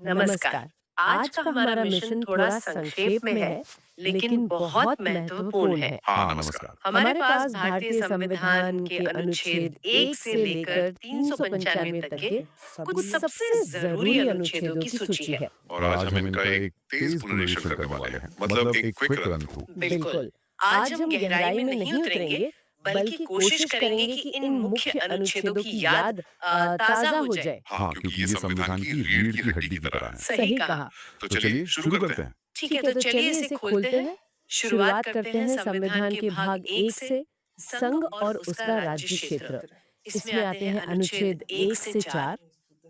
नमस्कार। आज का हमारा मिशन थोड़ा संक्षेप में है, लेकिन बहुत महत्वपूर्ण है। हाँ, नमस्कार। हमारे पास भारतीय संविधान के अनुच्छेद 1 से लेकर 395 तक के कुछ सबसे जरूरी अनुच्छेदों की सूची है। और आज हम इनका एक तेज पुनरीक्षण करने वाले हैं, मतलब एक क्विक रन थ्रू। बिल्कुल। आज हम गहराई में नहीं उतरेंगे, बल्कि कोशिश करेंगे कि इन मुख्य अनुच्छेदों की याद ताजा हो जाए। हाँ, क्योंकि ये संविधान की रीढ़ की हड्डी की तरह है। सही कहा। तो चलिए शुरू करते हैं। ठीक है, तो चलिए इसे खोलते हैं। शुरुआत करते हैं संविधान के भाग 1 से, संघ और उसका राज्य क्षेत्र। इसमें आते हैं अनुच्छेद 1 से 4।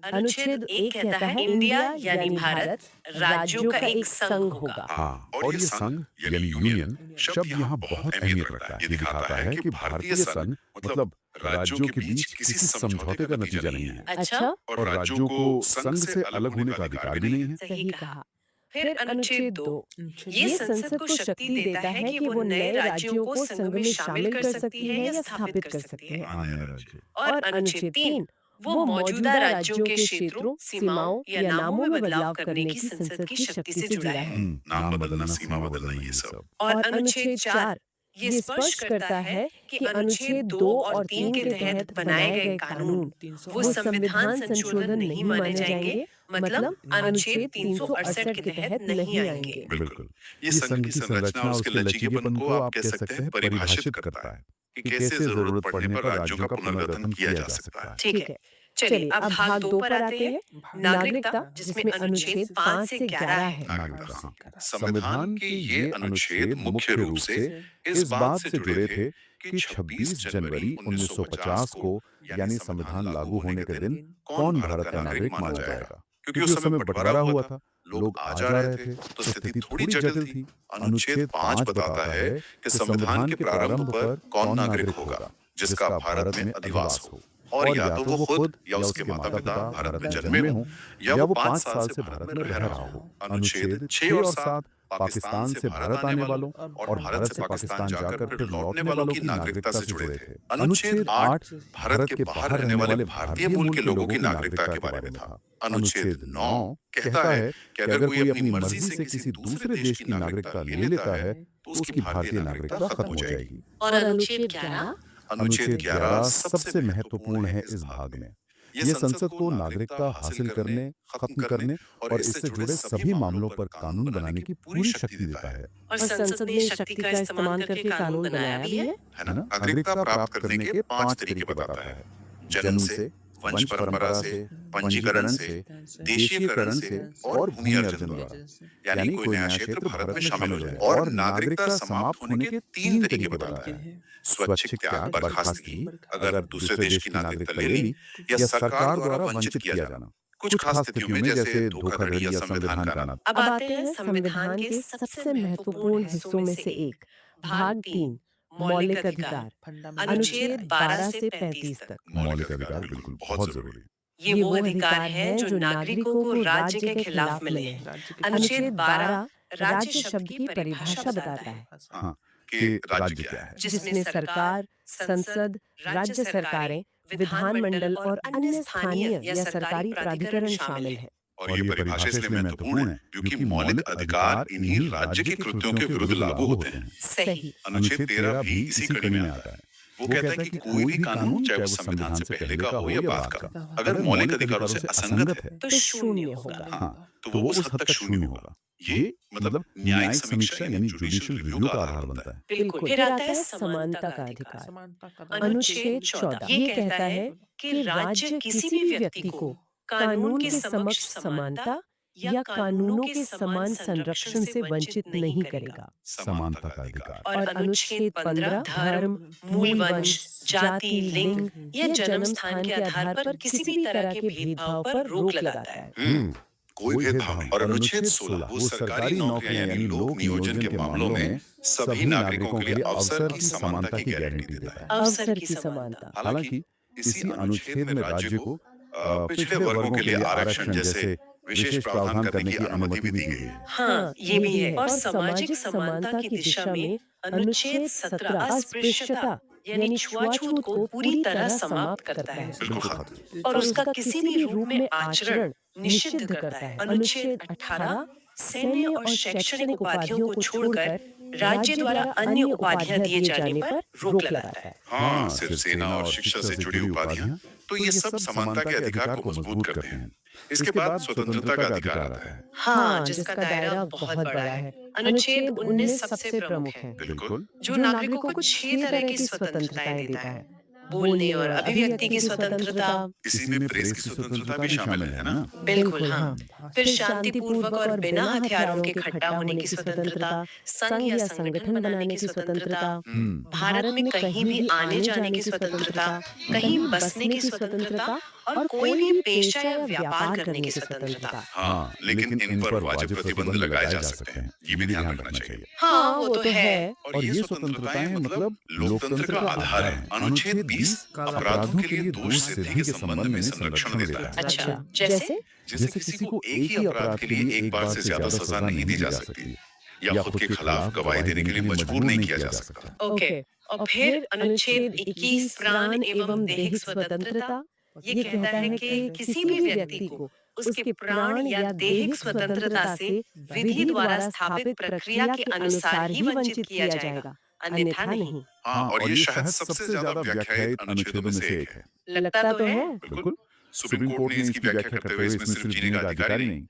अनुच्छेद 1 कहता है इंडिया यानी भारत राज्यों का एक संघ होगा। हाँ, और ये संघ यानी यूनियन शब्द यहाँ बहुत अहमियत रखता है। ये दिखाता है कि भारतीय संघ मतलब राज्यों के बीच किसी समझौते का नतीजा नहीं है। अच्छा। और राज्यों को संघ से अलग होने का अधिकार भी नहीं है। सही कहा। फिर अनुच्छेद 2, ये संसद को शक्ति देता है कि वो नए राज्यों को संघ में शामिल कर सकती है या स्थापित कर सकती है। हाँ, नए राज्य। और अनुच्छेद 3, वो मौजूदा राज्यों के क्षेत्रों, सीमाओं या नामों में बदलाव करने की संसद की शक्ति से जुड़ा है। नाम बदलना, सीमा बदलना, ये सब। और अनुच्छेद 4, ये स्पष्ट करता है कि अनुच्छेद 2 और 3 के तहत बनाए गए कानून वो संविधान संशोधन नहीं माने जाएंगे, मतलब अनुच्छेद 368 के तहत नहीं आएंगे। बिल्कुल। ये संघ की संरचना और उसके लचीलेपन को आप कह सकते हैं परिभाषित करता है कि कैसे जरूरत पड़ने पर राज्यों का पुनर्गठन किया जा सकता है। ठीक है, चलिए अब भाग 2 पर आते हैं। नागरिकता, जिसमें अनुच्छेद 5 से 11 है। नागरिकता, हाँ। संविधान के ये अनुच्छेद मुख्य रूप से इस बात से जुड़े थे कि 26 जनवरी 1950 को यानी संविधान लागू होने के दिन कौन भारत का नागरिक माना जाएगा, क्योंकि उस समय बंटवारा हुआ था, लोग आ जा रहे थे, तो स्थिति थोड़ी जटिल थी। अनुच्छेद 5 बताता है कि संविधान के प्रारंभ पर कौन नागरिक होगा जिसका भारत में अधिवास हो, और या तो वो खुद या उसके माता पिता भारत में जन्मे हों या वो 5 साल से भारत में रह रहा हो। अनुच्छेद 6 और 7 पाकिस्तान से भारत आने वालों और भारत से पाकिस्तान जाकर फिर लौटने वालों की नागरिकता से जुड़े थे। अनुच्छेद 8 भारत के बाहर रहने वाले भारतीय मूल के लोगों की नागरिकता के बारे में था। अनुच्छेद 9 कहता है कि अगर कोई अपनी मर्जी से किसी दूसरे देश की नागरिकता ले लेता है तो उसकी भारतीय नागरिकता खत्म हो जाएगी। और अनुच्छेद 11, अनुच्छेद 11 सबसे महत्वपूर्ण है इस भाग में। ये संसद को नागरिकता हासिल करने, खत्म करने और इससे जुड़े सभी मामलों पर कानून बनाने की पूरी शक्ति देता है। और संसद ने इस शक्ति का इस्तेमाल करके कानून बनाया भी है। है ना? नागरिकता प्राप्त करने के 5 तरीके बताता है। जन्म से, वंश परंपरा से, पंजीकरण से, देशीयकरण से और भूमि अर्जन द्वारा। यानी कोई नया क्षेत्र भारत में शामिल हो जाए। और नागरिकता समाप्त होने के 3 तरीके बताता है। स्वैच्छिक त्याग, बर्खास्तगी, अगर दूसरे देश की नागरिकता ले ली, या सरकार द्वारा वंचित किया जाना कुछ खास स्थितियों में, जैसे धोखाधड़ी या संविधान का अनादर। अब आते हैं संविधान के सबसे महत्वपूर्ण हिस्सों में से एक, भाग 3, मौलिक अधिकार। अनुच्छेद 12 से 35 तक। मौलिक अधिकार बिल्कुल बहुत जरूरी। ये वो अधिकार हैं जो नागरिकों को राज्य के खिलाफ मिले हैं। अनुच्छेद 12 राज्य शब्द की परिभाषा बताता है, हाँ, कि राज्य क्या है। जिसमें सरकार, संसद, राज्य सरकारें, विधानमंडल और अन्य स्थानीय या सरकारी प्राधिकरण शामिल हैं। और ये परिभाषा इसलिए महत्वपूर्ण है क्योंकि मौलिक अधिकार इन्हीं राज्य के कृत्यों के विरुद्ध लागू होते हैं। सही। अनुच्छेद 13 भी इसी कड़ी में आता है। वो कहता है कि कोई भी कानून, चाहे वो संविधान से पहले का हो या बाद का, अगर मौलिक अधिकारों से असंगत है तो शून्य होगा। हाँ, तो वो उस हद तक शून्य होगा। ये मतलब न्यायिक समीक्षा यानी जुडिशियल रिव्यू का आधार बनता है। बिल्कुल। फिर आता है समानता का अधिकार। अनुच्छेद 14 ये कहता है कि राज्य किसी भी व्यक्ति को कानून के समक्ष समानता या कानूनों के समान संरक्षण से वंचित नहीं करेगा। समानता का अधिकार। और अनुच्छेद 15 धर्म, मूल वंश, जाति, लिंग या जन्म स्थान के आधार पर किसी भी तरह के भेदभाव पर रोक लगाता है। कोई भेदभाव नहीं। और अनुच्छेद 16 वो सरकारी नौकरियां यानी लोक नियोजन के मामलों में सभी नागरिकों के लिए अवसर की समानता की गारंटी देता है। अवसर की समानता। हालांकि इसी अनुच्छेद में राज्य को पिछड़े वर्गों के लिए आरक्षण जैसे विशेष प्रावधान करने की अनुमति भी दी गई है। हाँ, ये भी है। और सामाजिक समानता की दिशा में अनुच्छेद 17 अस्पृश्यता यानी छुआछूत को पूरी तरह समाप्त करता है। बिल्कुल खत्म। और उसका किसी भी रूप में आचरण निषिद्ध करता है। अनुच्छेद 18 सैन्य और शैक्षणिक उपाधियों को छोड़कर राज्य द्वारा अन्य उपाधियां दिए जाने पर रोक लगाता है। हाँ, सिर्फ सेना और शिक्षा से जुड़ी उपाधियां, तो ये सब समानता के अधिकार को मजबूत करते हैं। इसके बाद स्वतंत्रता का अधिकार आता है। हाँ, जिसका दायरा बहुत बड़ा है। अनुच्छेद 19 सबसे प्रमुख है, बिल्कुल। जो नागरिकों को 6 तरह की स्वतंत्रताएं देता है। बोलने और अभिव्यक्ति की स्वतंत्रता। इसी में प्रेस की स्वतंत्रता भी शामिल है ना? बिल्कुल, हाँ। फिर शांतिपूर्वक और बिना हथियारों के इकट्ठा होने की स्वतंत्रता, संघ या संगठन बनाने की स्वतंत्रता, भारत में कहीं भी आने-जाने की स्वतंत्रता, कहीं बसने की स्वतंत्रता और कोई भी पेशा या व्यापार करने की स्वतंत्रता। हाँ, लेकिन इन पर वाजिब प्रतिबंध लगाए जा सकते हैं, ये भी ध्यान रखना चाहिए। हाँ, वो तो है। और ये स्वतंत्रताएं मतलब लोकतंत्र का आधार है। अनुच्छेद 20 अपराधों के लिए दोष सिद्धि के संबंध में संरक्षण देता है। अच्छा, जैसे? जैसे किसी को एक ही अपराध के लिए एक बार से ज्यादा सजा नहीं दी जा सकती, या खुद के खिलाफ गवाही देने के लिए मजबूर नहीं किया जा सकता। ओके। और फिर अनुच्छेद 21 प्राण एवं दैहिक स्वतंत्रता, ये कहता है कि किसी भी व्यक्ति को उसके प्राण या दैहिक स्वतंत्रता से विधि द्वारा स्थापित प्रक्रिया के अनुसार ही वंचित किया जाएगा, अन्यथा नहीं। हाँ, और ये शायद सबसे ज्यादा व्याख्यायित अनुच्छेदों में से एक है। लगता तो है। बिल्कुल। सुप्रीम कोर्ट ने इसकी व्याख्या करते हुए इसमें सिर्फ जीने का अधिकार ही नहीं,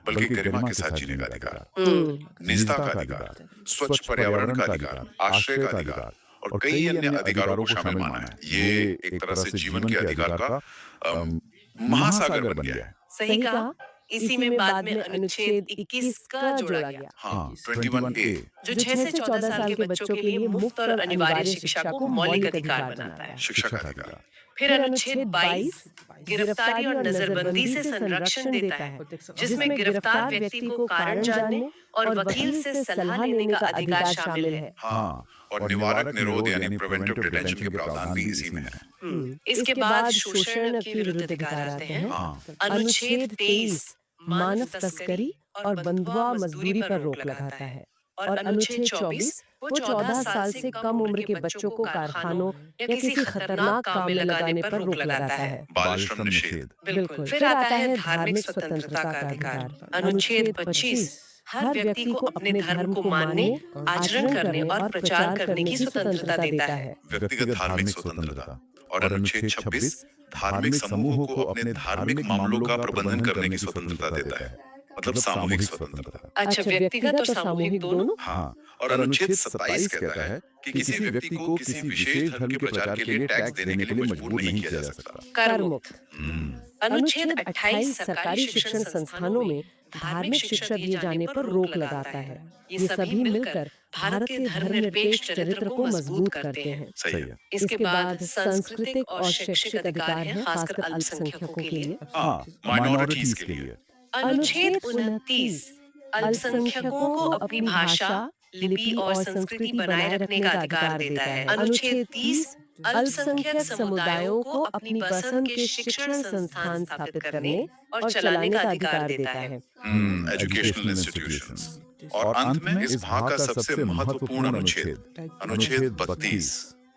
बल्कि गरिमा के साथ जीने का अधिकार, निजता का अधिकार, स्वच्छ पर्यावरण का अधिकार, आश्रय का अधिकार और कई अन्य अधिकारों को शामिल माना है। ये एक तरह से जीवन के अधिकार का महासागर बन गया है। सही कहा। इसी में बाद में अनुच्छेद 21 का जोड़ा गया। हाँ, 21A, जो 6 से 14 साल के बच्चों के लिए मुफ्त और अनिवार्य शिक्षा को मौलिक अधिकार बनाता है। शिक्षा का अधिकार। फिर अनुच्छेद 22 गिरफ्तारी और नजरबंदी से संरक्षण देता है, जिसमें गिरफ्तार व्यक्ति को कारण जानने और वकील से सलाह लेने का अधिकार शामिल है। हाँ, और निवारक निरोध यानी प्रिवेंटिव डिटेंशन के प्रावधान भी इसी में है। इसके बाद शोषण के विरुद्ध अधिकार आते हैं। अनुच्छेद 23 मानव तस्करी और बंधुआ मजदूरी पर रोक लगाता है। और अनुच्छेद 24 वो 14 साल से कम उम्र के बच्चों को कारखानों या किसी खतरनाक काम में लगाने पर रोक लगाता है। बाल श्रम निषेध। बिल्कुल। फिर आता है धार्मिक स्वतंत्रता का अधिकार। अनुच्छेद 25 हर व्यक्ति को अपने धर्म को मानने, आचरण करने और प्रचार करने की स्वतंत्रता देता है। व्यक्तिगत धार्मिक स्वतंत्रता। और अनुच्छेद 26 धार्मिक समूहों को अपने धार्मिक मामलों का प्रबंधन करने की स्वतंत्रता देता है, मतलब सामूहिक स्वतंत्रता। अच्छा, व्यक्तिगत और सामूहिक दोनों। हाँ, और अनुच्छेद 27 कहता है कि किसी व्यक्ति को किसी विशेष धर्म के प्रचार के लिए टैक्स देने के लिए मजबूर नहीं किया जा सकता। कर मुक्त। अनुच्छेद 28 सरकारी शिक्षण संस्थानों में धार्मिक शिक्षा दिए जाने पर रोक लगाता है। ये सभी मिलकर भारत के धर्मनिरपेक्ष चरित्र को मजबूत करते हैं। सही है। इसके बाद सांस्कृतिक और शैक्षिक अधिकार हैं, खासकर अल्पसंख्यकों के लिए। हाँ, माइनॉरिटीज के लिए। अनुच्छेद 29 अल्पसंख्यकों को अपनी भाषा, लिपि और संस्कृति बनाए रखने का अधिकार देता है। अनुच्छेद 30 अल्पसंख्यक समुदायों को अपनी पसंद के शिक्षण संस्थान स्थापित करने और चलाने का अधिकार देता है। Educational institutions. और अंत में इस भाग का सबसे महत्वपूर्ण अनुच्छेद, अनुच्छेद 32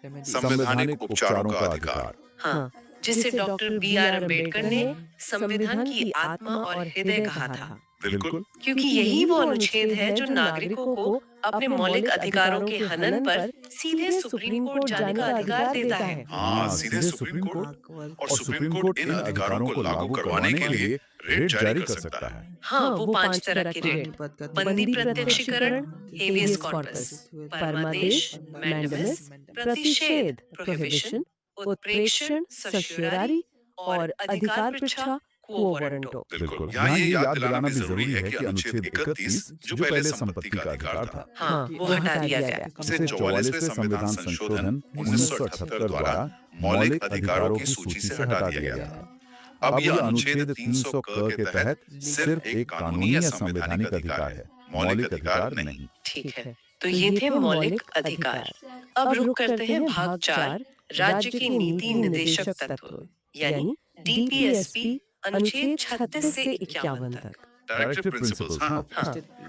संवैधानिक उपचारों का अधिकार। हाँ, जिसे डॉक्टर B.R. अम्बेडकर ने संविधान की आत्मा और हृदय कहा था। बिल्कुल, क्योंकि यही वो अनुच्छेद है जो नागरिकों को अपने मौलिक अधिकारों के हनन पर सीधे सुप्रीम कोर्ट जाने का अधिकार देता है। हाँ, सीधे सुप्रीम कोर्ट। और सुप्रीम कोर्ट इन अधिकारों को लागू करवाने के लिए रेट जारी कर सकता है। हाँ, वो 5 तरह के रेट: बंदी प्रत्यक्षीकरण, हेवियस कॉर्पस, परमादेश, मैंडेमस, प्रतिषेध, प्रोहिबिशन, उत्प्रेक्षण, सर्शियरी और अधिकार पृच्छा, क्वो वारंटो। बिल्कुल, यहाँ ये याद दिलाना भी जरूरी है कि अनुच्छेद 31 जो पहले संपत्ति का अधिकार था, हाँ, वो हटा दिया गया। इसे 44वें संविधान संशोधन 1978 द्वारा मौलिक अधिकारों की सूची से हटा दिया गया था। अब यह अनुच्छेद 300 क के तहत सिर्फ एक कानूनी या संवैधानिक अधिकार है, मौलिक अधिकार नहीं। ठीक है, तो ये थे मौलिक अधिकार। अब रुक करते हैं भाग 4 राज्य के नीति निर्देशक तत्व यानी DPSP अनुच्छेद 36 से 51 तक। Directive principles. हाँ,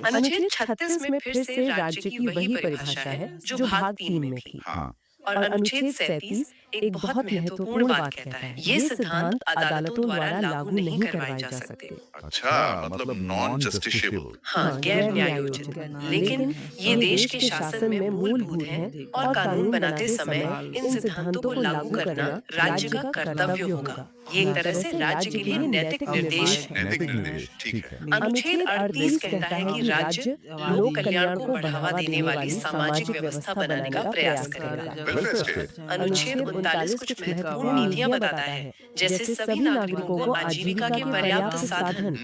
अनुच्छेद 36 में फिर से राज्य की वही परिभाषा है जो भाग 3 में थी। हाँ, और अनुच्छेद 37 एक बहुत महत्वपूर्ण बात कहता है, ये सिद्धांत अदालतों द्वारा लागू नहीं करवाए जा सकते। अच्छा, मतलब नॉन जस्टिसेबल। हाँ, गैर न्यायोचित, लेकिन ये देश के शासन में मूलभूत हैं और कानून बनाते समय इन सिद्धांतों को लागू करना राज्य का कर्तव्य होगा। ये एक तरह से राज्य के लिए नैतिक निर्देश है। नैतिक निर्देश, ठीक है। अनुच्छेद 38 कहता है कि राज्य लोक कल्याण को बढ़ावा देने वाली सामाजिक व्यवस्था बनाने का प्रयास करेगा। Welfare state. अनुच्छेद 39 कुछ महत्वपूर्ण नीतियां बताता है, जैसे सभी नागरिकों को आजीविका के पर्याप्त साधन,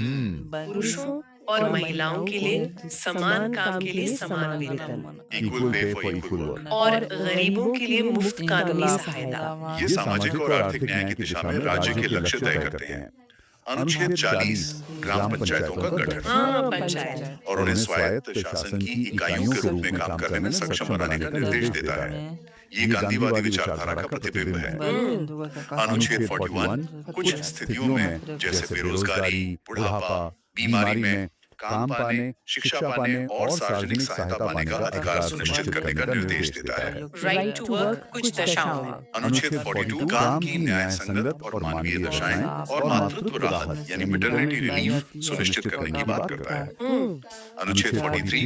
पुरुषों और महिलाओं के लिए समान काम के लिए समान वेतन, equal pay for equal work. और गरीबों के लिए मुफ्त कानूनी सहायता। ये सामाजिक और आर्थिक न्याय की दिशा में राज्य के लक्ष्य तय करते हैं। अनुच्छेद 40 ग्राम पंचायतों का गठन हाँ, पंचायत और उन्हें स्वायत्त शासन की इकाइयों के रूप में काम करने में सक्षम बनाने का निर्देश देता है। ये गांधीवादी विचारधारा का प्रतिबिंब है। अनुच्छेद 41 कुछ स्थितियों में जैसे बेरोजगारी, बुढ़ापा, बीमारी में काम पाने, शिक्षा पाने और सार्वजनिक सहायता पाने का अधिकार सुनिश्चित करने का निर्देश देता है। राइट टू वर्क कुछ दशाओं में। अनुच्छेद 42 काम की न्याय संगत और मानवीय दशाएं और मातृत्व राहत यानी मैटरनिटी रिलीफ सुनिश्चित करने की बात करता है। अनुच्छेद 43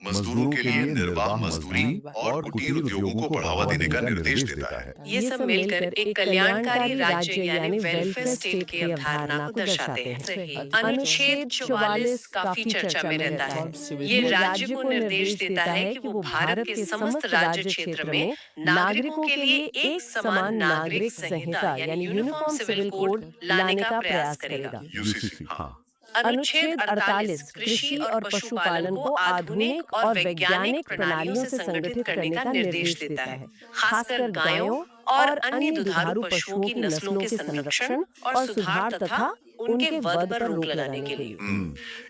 मजदूरों के लिए निर्वाह मजदूरी और कुटीर उद्योगों को बढ़ावा देने का निर्देश देता है। ये सब मिलकर एक कल्याणकारी राज्य यानी वेलफेयर स्टेट की अवधारणा को दर्शाते हैं। अनुच्छेद 44 काफी चर्चा में रहता है। ये राज्य को निर्देश देता है कि वो भारत के समस्त राज्य क्षेत्र में नागरिकों के लिए एक समान नागरिक संहिता यानी यूनिफॉर्म सिविल कोड लाने का प्रयास करेगा। यूसीसी, हाँ। अनुच्छेद 48 कृषि और पशुपालन को आधुनिक और वैज्ञानिक प्रणालियों से संगठित करने का निर्देश देता है, खासकर गायों और अन्य दुधारू पशुओं की नस्लों के संरक्षण और सुधार तथा उनके वध पर रोक लगाने के लिए।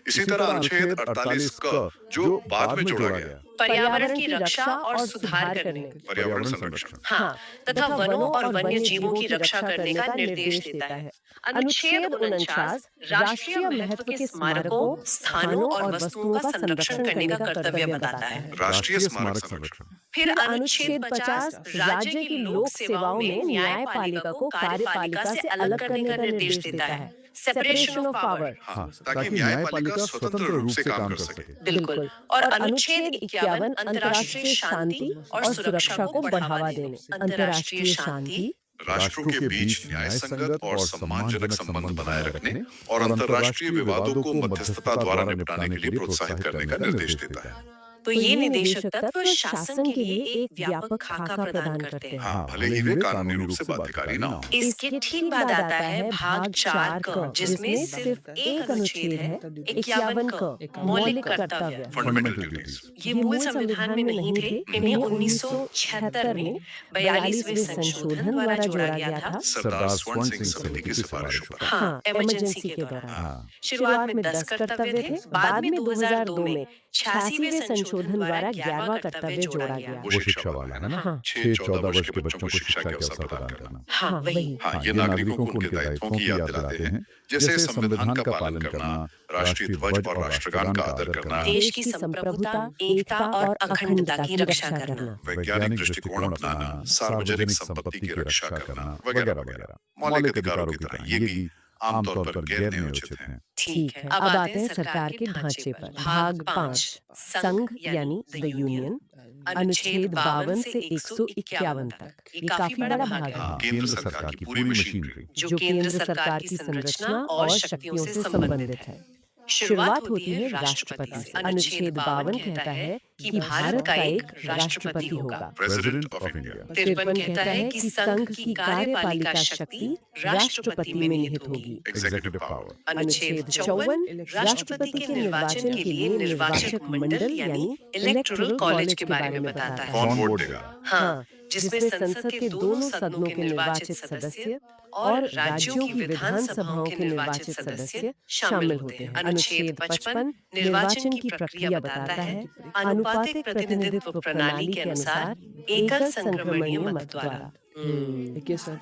इसी तरह अनुच्छेद 48 का जो बाद में जोड़ा गया, पर्यावरण की रक्षा और सुधार करने, पर्यावरण संरक्षण, हाँ, तथा वनों और वन्य जीवों की रक्षा करने का निर्देश देता है। अनुच्छेद 49 राष्ट्रीय महत्व के स्मारकों, स्थानों और वस्तुओं का संरक्षण करने का कर्तव्य बताता है। राष्ट्रीय स्मारक संरक्षण। फिर अनुच्छेद 50 राज्य की लोक सेवाओं में न्यायपालिका को कार्यपालिका से अलग करने का निर्देश देता है, सेपरेशन ऑफ पावर। हाँ, ताकि न्यायपालिका स्वतंत्र रूप से काम कर सके। बिल्कुल। और अनुच्छेद 51 अंतर्राष्ट्रीय शांति और सुरक्षा को बढ़ावा देने, अंतर्राष्ट्रीय शांति राष्ट्रों के बीच न्याय संगत और सम्मानजनक संबंध बनाए रखने और अंतर्राष्ट्रीय विवादों को मध्यस्थता द्वारा निपटाने के लिए प्रोत्साहित करने का निर्देश देता है। तो ये निदेशक तत्व शासन के लिए एक व्यापक खाका प्रदान करते हैं। हाँ, भले ही वे कानूनी रूप से बाध्यकारी ना हो। इसके ठीक बाद आता है भाग 4 क, जिसमें सिर्फ एक अनुच्छेद है, 51 क, मौलिक कर्तव्य। Fundamental duties. ये मूल संविधान में नहीं थे, इन्हें 1976 में 42वें संशोधन द्वारा जोड़ा गया था। सरदार स्वर्ण सिंह समिति की सिफारिशों पर। हाँ, इमरजेंसी के दौरान। शुरुआत में 10 कर्तव्य थे, बाद में 2002 में 86वें संशोधन द्वारा 11वां कर्तव्य जोड़ा गया। वो शिक्षा वाला है ना? हाँ। 6-14 वर्ष के बच्चों को शिक्षा के अवसर प्रदान करना। हाँ, वही। हाँ, ये नागरिकों को उनके दायित्वों की याद दिलाते हैं, जैसे संविधान का पालन करना, राष्ट्रीय ध्वज और राष्ट्रगान का आदर करना, देश की संप्रभुता, एकता और अखंडता की रक्षा करना, वैज्ञानिक दृष्टिकोण अपनाना, सार्वजनिक संपत्ति की रक्षा करना, वगैरह वगैरह। मौलिक अधिकारों की तरह ये भी आमतौर पर गैर न्यायोचित हैं। ठीक है। अब आते हैं सरकार के ढांचे पर। भाग 5 संघ यानी द यूनियन, अनुच्छेद 52 से 151 तक। ये काफी बड़ा भाग है, हाँ, केंद्र सरकार की पूरी मशीनरी जो केंद्र सरकार की संरचना और शक्तियों से संबंधित है। शुरुआत होती है राष्ट्रपति से। अनुच्छेद 52 कहता है कि भारत का एक राष्ट्रपति होगा, प्रेसिडेंट ऑफ इंडिया। 53 कहता है कि संघ की कार्यपालिका शक्ति राष्ट्रपति में निहित होगी। Executive power. अनुच्छेद 54 राष्ट्रपति के निर्वाचन के लिए निर्वाचक मंडल यानी इलेक्टोरल कॉलेज के बारे में बताता है। कौन वोट देगा? हाँ, जिसमें संसद के दोनों सदनों के निर्वाचित सदस्य और राज्यों की विधानसभाओं के निर्वाचित सदस्य शामिल होते हैं। अनुच्छेद 55 निर्वाचन की प्रक्रिया बताता है, अनुपातिक प्रतिनिधित्व प्रणाली के अनुसार एकल संक्रमणीय मत द्वारा।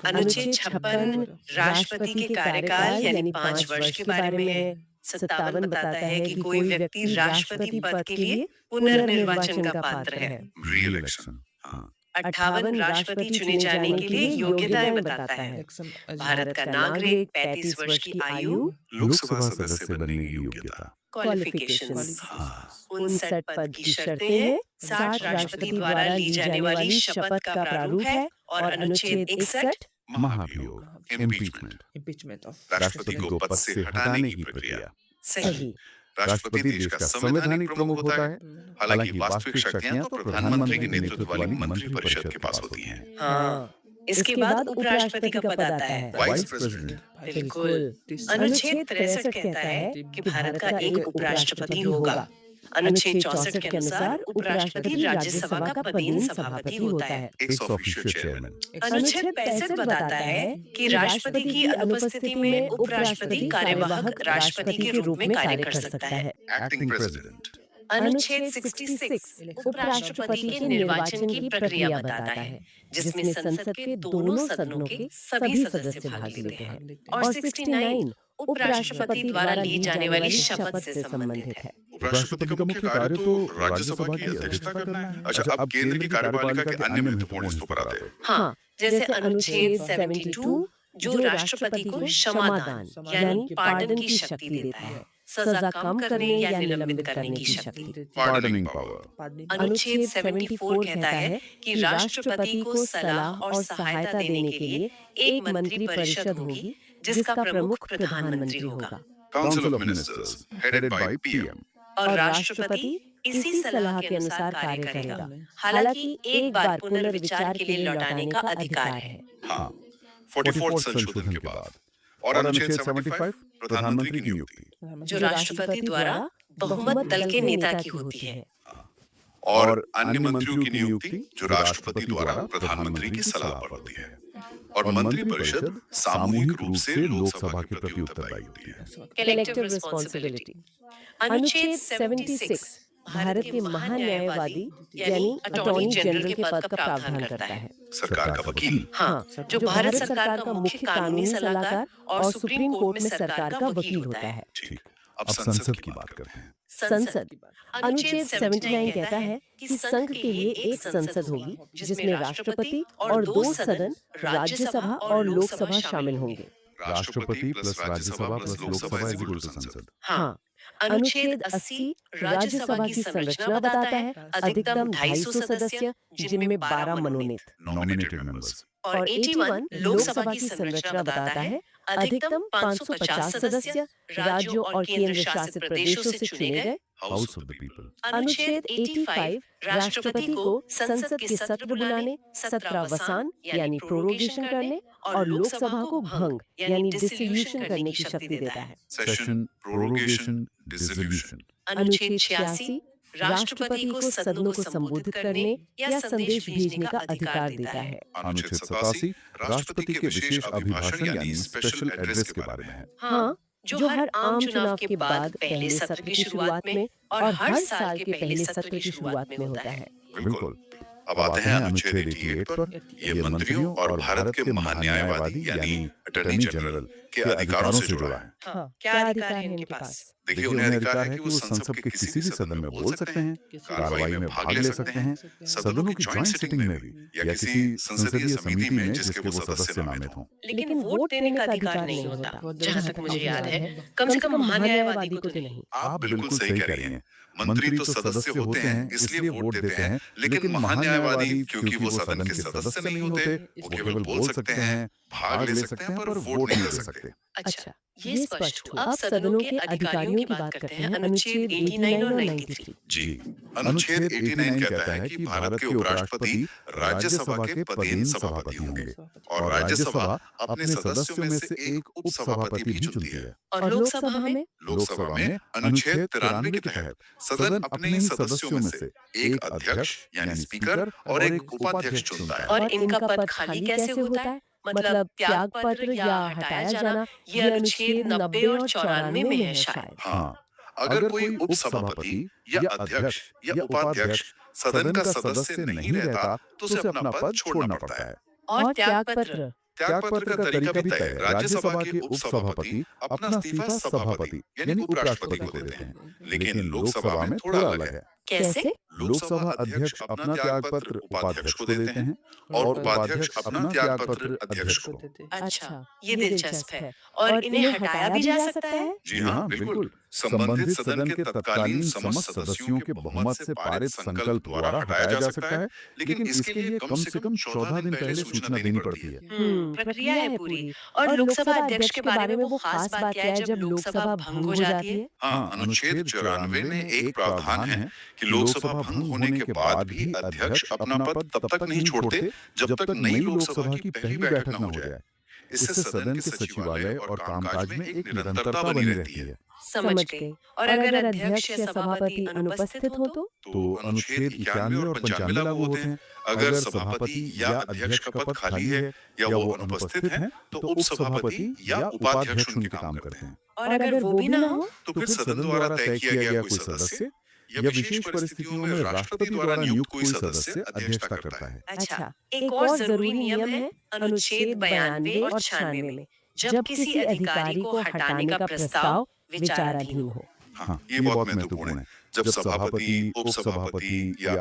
अनुच्छेद 56 राष्ट्रपति के कार्यकाल यानी 5 वर्ष के बारे में है। 57 बताता है कि कोई व्यक्ति राष्ट्रपति पद के लिए पुनर्निर्वाचन का पात्र है। री इलेक्शन। हाँ, 58 राष्ट्रपति चुने जाने के लिए योग्यताएं बताता है। भारत का नागरिक, 35 वर्ष की आयु, लोकसभा सदस्य बनने की योग्यता। क्वालिफिकेशंस, हाँ, 59 पद की शर्तें हैं, 60 राष्ट्रपति द्वारा ली जाने वाली शपथ का प्रारूप है और अनुच्छेद 61 महाभियोग, इम्पीचमेंट, राष्ट्रपति को पद से हटाने की प्रक्रिया। सही। राष्ट्रपति देश का संवैधानिक प्रमुख होता है, हालांकि वास्तविक शक्तियां तो प्रधानमंत्री के नेतृत्व वाली मंत्रिपरिषद के पास होती हैं। हाँ, इसके बाद उपराष्ट्रपति का पद आता है। वाइस प्रेसिडेंट, बिल्कुल। अनुच्छेद 63 कहता है कि भारत का एक उपराष्ट्रपति होगा। अनुच्छेद 64 के अनुसार उपराष्ट्रपति राज्यसभा का पदेन सभापति होता है। Ex officio chairman. अनुच्छेद 65 बताता है कि राष्ट्रपति की अनुपस्थिति में उपराष्ट्रपति कार्यवाहक राष्ट्रपति के रूप में कार्य कर सकता है। Acting president. अनुच्छेद 66 उपराष्ट्रपति के निर्वाचन की प्रक्रिया बताता है, जिसमें संसद के दोनों सदनों के सभी सदस्य भाग लेते हैं। और 69 उपराष्ट्रपति द्वारा ली जाने वाली शपथ से संबंधित है। उपराष्ट्रपति का मुख्य कार्य तो राज्यसभा की अध्यक्षता करना है। अच्छा, अब केंद्र की कार्यपालिका के अन्य महत्वपूर्ण हिस्सों पर आते हैं। हाँ, जैसे अनुच्छेद 72 जो राष्ट्रपति को क्षमादान यानी पार्डन की शक्ति देता है, सजा कम करने या निलंबित करने की शक्ति। Pardoning power. अनुच्छेद 74 कहता है कि राष्ट्रपति को सलाह और सहायता देने के लिए एक मंत्री परिषद होगी, जिसका प्रमुख प्रधानमंत्री होगा। Council of ministers headed by PM. और राष्ट्रपति इसी सलाह के अनुसार कार्य करेगा, हालांकि एक बार पुनर्विचार के लिए लौटाने का अधिकार है। हाँ, 44 संशोधन के बाद। और अनुच्छेद 75 प्रधानमंत्री की नियुक्ति, जो राष्ट्रपति द्वारा बहुमत दल के नेता की होती है। और अन्य मंत्रियों की नियुक्ति जो राष्ट्रपति द्वारा प्रधानमंत्री की सलाह पर होती है। और मंत्रिपरिषद सामूहिक रूप से लोकसभा के प्रति उत्तरदायी होती है। Collective responsibility. अनुच्छेद 76 भारत के महान्यायवादी यानी अटॉर्नी जनरल के पद का प्रावधान करता है। सरकार का वकील। हाँ, जो भारत सरकार का मुख्य कानूनी सलाहकार और सुप्रीम कोर्ट में सरकार का वकील होता है। ठीक, अब संसद की बात करते हैं। संसद। अनुच्छेद 79 कहता है कि संघ के लिए एक संसद होगी, जिसमें राष्ट्रपति और 2 सदन राज्यसभा और लोकसभा शामिल होंगे। राष्ट्रपति plus Rajya Sabha plus Lok Sabha is equal to संसद। हाँ, अनुच्छेद 80 राज्यसभा की संरचना बताता है, अधिकतम 250 सदस्य, जिनमें 12 मनोनीत। Nominated members. और 81 लोकसभा की संरचना बताता है, अधिकतम 550 सदस्य, राज्यों और केंद्र शासित प्रदेशों से चुने गए। House of the people. अनुच्छेद 85 राष्ट्रपति को संसद के सत्र बुलाने, सत्रावसान यानी प्रोरोगेशन करने और लोकसभा को भंग यानी डिसोल्यूशन करने की शक्ति देता है। Session, prorogation, dissolution. अनुच्छेद 86 राष्ट्रपति को सदनों को संबोधित करने या संदेश भेजने का अधिकार देता है। अनुच्छेद 87 राष्ट्रपति के विशेष अभिभाषण यानी स्पेशल एड्रेस के बारे में है। हाँ, जो हर आम चुनाव के बाद पहले सत्र की शुरुआत में और हर साल के पहले सत्र की शुरुआत में होता है। बिल्कुल। अब आते हैं अनुच्छेद 88 पर। ये मंत्रियों और भारत के महान्यायवादी यानी अटॉर्नी जनरल के अधिकारों से जुड़ा है। हाँ, क्या अधिकार है इनके पास? देखिए, उन्हें अधिकार है कि वो संसद के किसी भी सदन में बोल सकते हैं, कार्रवाई में भाग ले सकते हैं, सदनों की ज्वाइंट सिटिंग में भी, या किसी संसदीय समिति में जिसके वो सदस्य नामित हों। लेकिन वोट देने का अधिकार नहीं होता, जहाँ तक मुझे याद है। कम से कम महान्यायवादी को तो नहीं। आप बिल्कुल सही कह रही हैं। मंत्री तो सदस्य होते हैं इसलिए वोट देते हैं, लेकिन महान्यायवादी क्योंकि वो सदन के सदस्य नहीं होते, वो केवल बोल सकते हैं, भाग ले सकते हैं, पर वोट नहीं दे सकते। अच्छा, ये स्पष्ट हुआ। अब सदनों के अधिकारियों की बात करते हैं। अनुच्छेद 89 और 93। जी, अनुच्छेद 89 कहता है कि भारत के उपराष्ट्रपति राज्यसभा के पदेन सभापति होंगे और राज्यसभा अपने सदस्यों में से एक उपसभापति भी चुनती है। और लोकसभा में? लोकसभा में अनुच्छेद 93 के तहत सदन अपने ही सदस्यों में से एक अध्यक्ष यानी स्पीकर और एक उपाध्यक्ष चुनता है। और इनका पद खाली कैसे होता है? मतलब त्याग पत्र या हटाया जाना, ये अनुच्छेद 90 और 94 में है शायद। हाँ, अगर कोई उपसभापति या अध्यक्ष या उपाध्यक्ष सदन का सदस्य नहीं रहता तो उसे अपना पद छोड़ना पड़ता है। और त्याग पत्र? त्याग पत्र का तरीका भी तय है। राज्यसभा के उपसभापति अपना इस्तीफा सभापति यानी उपराष्ट्रपति को देते हैं, लेकिन लोकसभा में थोड़ा अलग है। कैसे? लोकसभा अध्यक्ष अपना त्याग पत्र उपाध्यक्ष को देते हैं और उपाध्यक्ष अपना त्याग पत्र अध्यक्ष को। अच्छा, ये दिलचस्प है। और इन्हें हटाया भी जा सकता है? जी हाँ, बिल्कुल। संबंधित सदन के तत्कालीन समस्त सदस्यों के बहुमत से पारित संकल्प द्वारा हटाया जा सकता है, लेकिन इसके लिए कम से कम 14 दिन पहले सूचना देनी पड़ती है। प्रक्रिया है पूरी। और लोकसभा अध्यक्ष के बारे में वो खास बात क्या है जब लोकसभा भंग हो जाती है? हाँ, अनुच्छेद 94 में एक प्रावधान है कि लोकसभा भंग होने के बाद भी अध्यक्ष अपना पद तब तक नहीं छोड़ते जब तक नई लोकसभा की पहली बैठक न हो जाए। इससे सदन के सचिवालय और कामकाज में एक निरंतरता बनी रहती है। समझ गई। और अगर अध्यक्ष या सभापति अनुपस्थित हो तो अनुच्छेद 91 और 95 लागू होते हैं। अगर सभापति या अध्यक्ष का पद खाली है या वो अनुपस्थित हैं, तो उपसभापति या उपाध्यक्ष उनके काम करते हैं। और अगर वो भी ना हो? तो फिर सदन द्वारा तय किया गया कोई सदस्य या विशेष परिस्थितियों में राष्ट्रपति द्वारा नियुक्त कोई सदस्य अध्यक्षता करता है। अच्छा, एक और जरूरी नियम है अनुच्छेद 92 और 96 में, जब किसी अधिकारी को हटाने का प्रस्ताव विचाराधीन हो। हाँ, ये बहुत महत्वपूर्ण है। जब सभापति, उपसभापति या